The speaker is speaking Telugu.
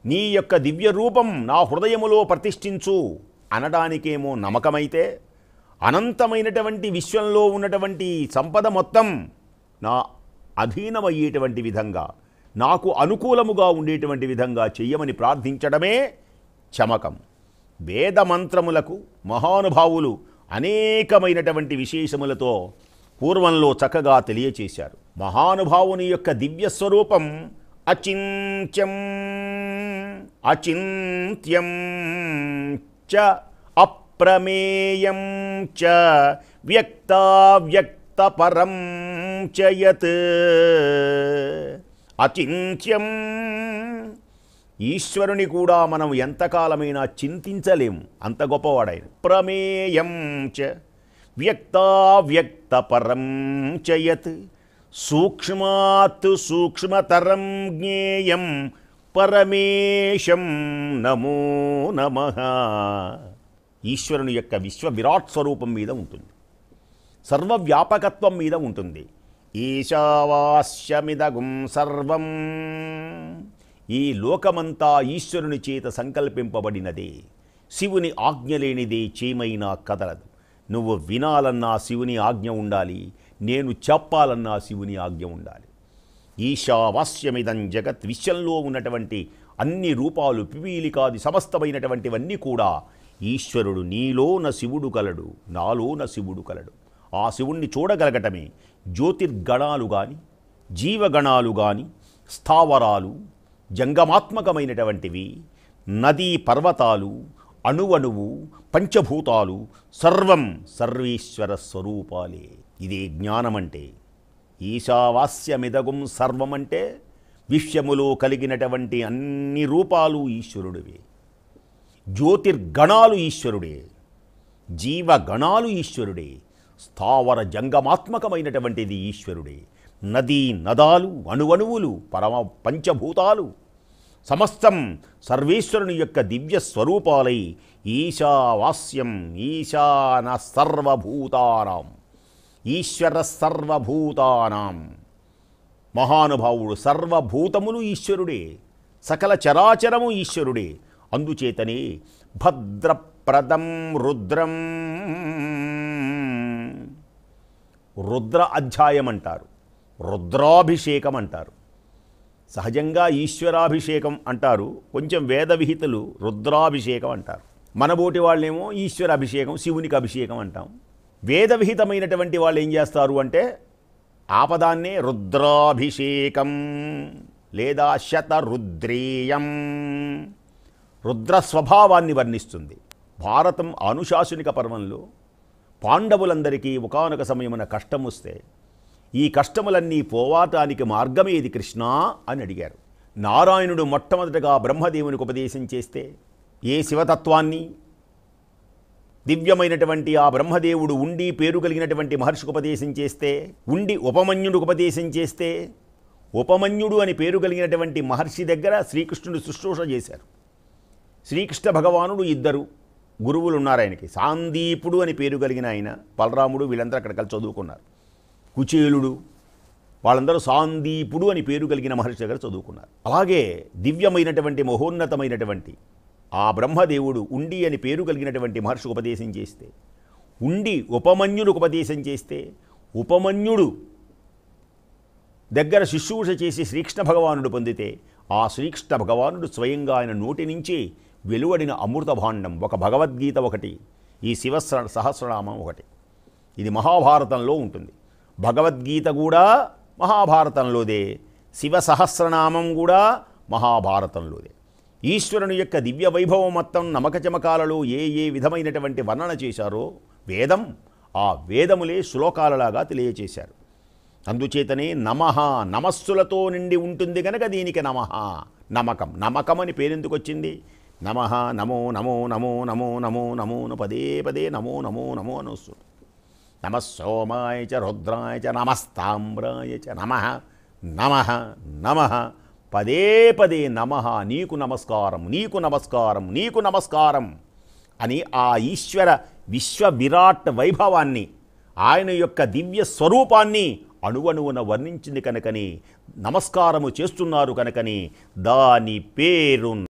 నీ యొక్క దివ్య రూపం నా హృదయములో ప్రతిష్ఠించు అనడానికేమో నమ్మకమైతే, అనంతమైనటువంటి విశ్వంలో ఉన్నటువంటి సంపద మొత్తం నా అధీనమయ్యేటువంటి విధంగా, నాకు అనుకూలముగా ఉండేటువంటి విధంగా చెయ్యమని ప్రార్థించడమే చమకం. వేద మంత్రములకు మహానుభావులు అనేకమైనటువంటి విశేషములతో పూర్వంలో చక్కగా తెలియచేశారు. మహానుభావుని యొక్క దివ్య స్వరూపం అచింత్యం అచింత్యం చ అప్రమేయం చ వ్యక్తావ్యక్తపరం చ యత్. అచింత్యం, ఈశ్వరుని కూడా మనం ఎంతకాలమైనా చింతించలేము, అంత గొప్పవాడాయన. ప్రమేయం చ వ్యక్తావ్యక్తపరం చ యత్. సూక్ష్మాత్ సూక్ష్మతరం జ్ఞేయం పరమేశం నమో నమః. ఈశ్వరుని యొక్క విశ్వ విరాట్ స్వరూపం మీద ఉంటుంది, సర్వవ్యాపకత్వం మీద ఉంటుంది. ఈశావాస్యమిదగుం సర్వం, ఈ లోకమంతా ఈశ్వరుని చేత సంకల్పింపబడినదే. శివుని ఆజ్ఞ లేనిదే చీమైనా కదలదు. నువ్వు వినాలన్నా శివుని ఆజ్ఞ ఉండాలి, నేను చెప్పాలన్నా శివుని ఆజ్ఞ ఉండాలి. ఈశావాస్యమిదం జగత్, విశ్వంలో ఉన్నటువంటి అన్ని రూపాలు పిపీలికాది సమస్తమైనటువంటివన్నీ కూడా ఈశ్వరుడు. నీలోన శివుడు కలడు, నాలోన శివుడు కలడు. ఆ శివుణ్ణి చూడగలగటమే జ్యోతిర్గణాలు కానీ, జీవగణాలు కానీ, స్థావరాలు, జంగమాత్మకమైనటువంటివి, నదీ పర్వతాలు, అణువణువు, పంచభూతాలు సర్వం సర్వేశ్వర స్వరూపాలే. ఇదే జ్ఞానమంటే. ఈశావాస్యమిదగుం సర్వం అంటే విశ్వములో కలిగినటువంటి అన్ని రూపాలు ఈశ్వరుడివే. జ్యోతిర్గణాలు ఈశ్వరుడే, జీవగణాలు ఈశ్వరుడే, స్థావర జంగమాత్మకమైనటువంటిది ఈశ్వరుడే. నదీ నదాలు, అణువణువులు, పరమ పంచభూతాలు సమస్తం సర్వేశ్వరుని యొక్క దివ్య స్వరూపాలై ఈశావాస్యం ఈశాన సర్వభూతానాం, ఈశ్వర సర్వభూతానాం. మహానుభావుడు సర్వభూతములు ఈశ్వరుడే, సకల చరాచరము ఈశ్వరుడే. అందుచేతనే భద్రప్రదం రుద్రం, రుద్ర అధ్యాయం అంటారు, రుద్రాభిషేకం అంటారు. సహజంగా ఈశ్వరాభిషేకం అంటారు, కొంచెం వేద విహితులు రుద్రాభిషేకం అంటారు. మనబోటి వాళ్ళేమో ఈశ్వరాభిషేకం, శివునికి అభిషేకం అంటాం. వేద విహితమైనటువంటి వాళ్ళు ఏం చేస్తారు అంటే ఆపదాన్నే రుద్రాభిషేకం లేదా శతరుద్రీయం, రుద్ర స్వభావాన్ని వర్ణిస్తుంది. భారతం అనుశాసనిక పర్వంలో పాండవులందరికీ ఒకానొక సమయమున కష్టం వస్తే, ఈ కష్టములన్నీ పోవాటానికి మార్గమేది కృష్ణా అని అడిగారు. నారాయణుడు మొట్టమొదటగా బ్రహ్మదేవునికి ఉపదేశం చేస్తే, ఏ శివతత్వాన్ని దివ్యమైనటువంటి ఆ బ్రహ్మదేవుడు ఉండి పేరు కలిగినటువంటి మహర్షికి ఉపదేశం చేస్తే, ఉండి ఉపమన్యుడికి ఉపదేశం చేస్తే, ఉపమన్యుడు అని పేరు కలిగినటువంటి మహర్షి దగ్గర శ్రీకృష్ణుడు శుశ్రూష చేశారు. శ్రీకృష్ణ భగవానుడు ఇద్దరు గురువులు ఉన్నారు ఆయనకి. సాందీపుడు అని పేరు కలిగిన ఆయన, బలరాముడు, వీళ్ళందరూ అక్కడ కలిసి చదువుకున్నారు. కుచేలుడు, వాళ్ళందరూ సాందీపుడు అని పేరు కలిగిన మహర్షి దగ్గర చదువుకున్నారు. అలాగే దివ్యమైనటువంటి మహోన్నతమైనటువంటి ఆ బ్రహ్మదేవుడు ఉండి అని పేరు కలిగినటువంటి మహర్షికి ఉపదేశం చేస్తే, ఉండి ఉపమన్యుడికి ఉపదేశం చేస్తే, ఉపమన్యుడు దగ్గర శుశ్రూష చేసి శ్రీకృష్ణ భగవానుడు పొందితే, ఆ శ్రీకృష్ణ భగవానుడు స్వయంగా ఆయన నోటి నుంచి వెలువడిన అమృత భాండం, ఒక భగవద్గీత ఒకటి, ఈ శివ సహస్రనామం ఒకటి. ఇది మహాభారతంలో ఉంటుంది. భగవద్గీత కూడా మహాభారతంలోదే, శివ సహస్రనామం కూడా మహాభారతంలోదే. ఈశ్వరుని యొక్క దివ్య వైభవం మొత్తం నమకచమకాలలో ఏ ఏ విధమైనటువంటి వర్ణన చేశారో వేదం, ఆ వేదములే శ్లోకాలలాగా తెలియచేశారు. అందుచేతనే నమః, నమస్సులతో నిండి ఉంటుంది కనుక దీనికి నమః, నమకం. నమకం అని పేరెందుకు వచ్చింది? నమః, నమో నమో నమో నమో నమో నమో పదే పదే నమో నమో నమో అని వస్తుంది. నమః సోమాయ చ రుద్రాయ చ నమస్తామ్రాయ చ నమః నమః నమః, పదే పదే నమః, నీకు నమస్కారం, నీకు నమస్కారం, నీకు నమస్కారం అని ఆ ఈశ్వర విశ్వ విరాట్ వైభవాన్ని, ఆయన యొక్క దివ్య స్వరూపాన్ని అణువణువున వర్ణించింది కనుకని, నమస్కారము చేస్తున్నారు కనుకని దాని పేరు